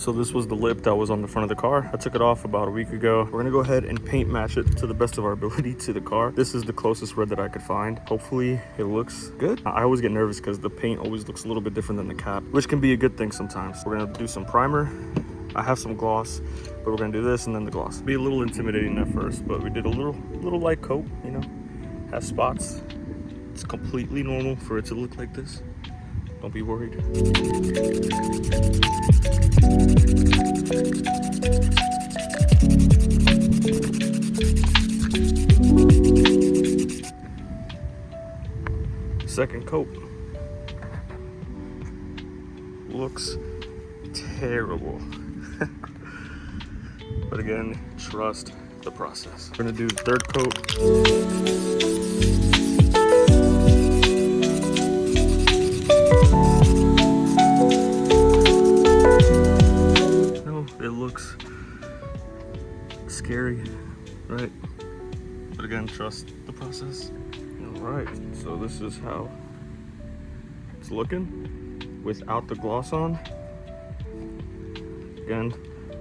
So this was the lip that was on the front of the car. I took it off about a week ago. We're gonna go ahead and paint match it to the best of our ability to the car. This is the closest red that I could find. Hopefully it looks good. I always get nervous because the paint always looks a little bit different than the cap, which can be a good thing sometimes. We're gonna do some primer. I have some gloss, but we're gonna do this and then the gloss. Be a little intimidating at first, but we did a little light coat, you know, has spots. It's completely normal for it to look like this. Don't be worried. Second coat. Looks terrible. But again, trust the process. We're gonna do third coat. Scary, right? But again, trust the process. All right, so this is how it's looking without the gloss on. Again,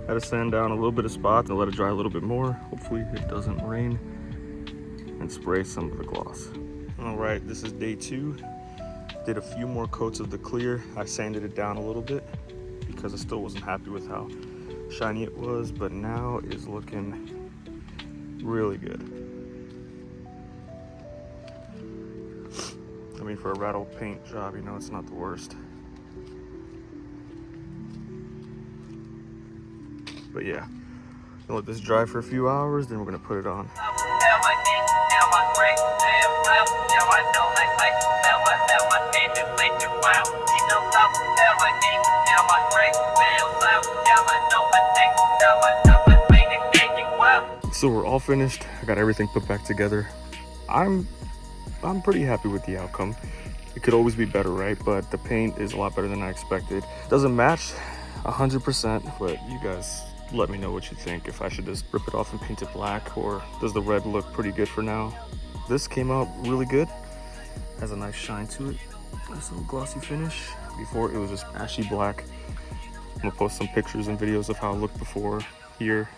had to sand down a little bit of spots and let it dry a little bit more. Hopefully it doesn't rain, and spray some of the gloss. All right, this is day 2. Did a few more coats of the clear. I sanded it down a little bit because I still wasn't happy with how shiny it was, but now it's looking really good. I mean, for a rattle paint job, you know, it's not the worst. But yeah, gonna let this dry for a few hours, then we're gonna put it on. So we're all finished. I got everything put back together. I'm pretty happy with the outcome. It could always be better, right? But the paint is a lot better than I expected. Doesn't match 100%, but you guys let me know what you think. If I should just rip it off and paint it black, or does the red look pretty good for now? This came out really good. Has a nice shine to it. Nice little glossy finish. Before it was just ashy black. I'm gonna post some pictures and videos of how it looked before here.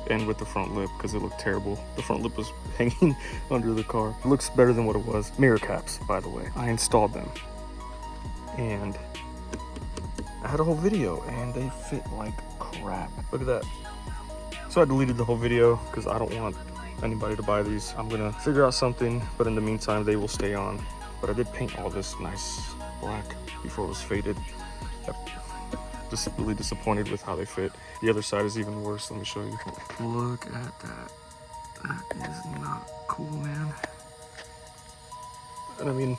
And with the front lip, because it looked terrible. The front lip was hanging under the car. It looks better than what it was. Mirror caps, by the way. I installed them. And I had a whole video, and they fit like crap. Look at that. So I deleted the whole video, because I don't want anybody to buy these. I'm gonna figure out something, but in the meantime, they will stay on. But I did paint all this nice black before it was faded. Just really disappointed with how they fit. The other side is even worse. Let me show you. Look at that. That is not cool, man. And I mean,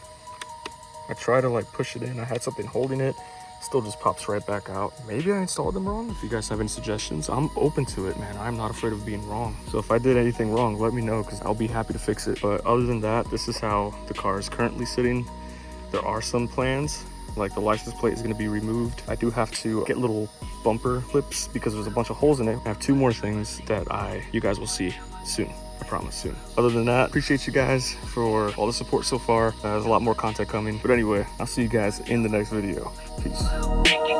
I try to like push it in. I had something holding it. Still just pops right back out. Maybe I installed them wrong. If you guys have any suggestions, I'm open to it, man. I'm not afraid of being wrong. So if I did anything wrong, let me know, because I'll be happy to fix it. But other than that, this is how the car is currently sitting. There are some plans, like the license plate is going to be removed. I do have to get little bumper clips because there's a bunch of holes in it. I have 2 more things that you guys will see soon. I promise, soon. Other than that, appreciate you guys for all the support so far. There's a lot more content coming. But anyway, I'll see you guys in the next video. Peace.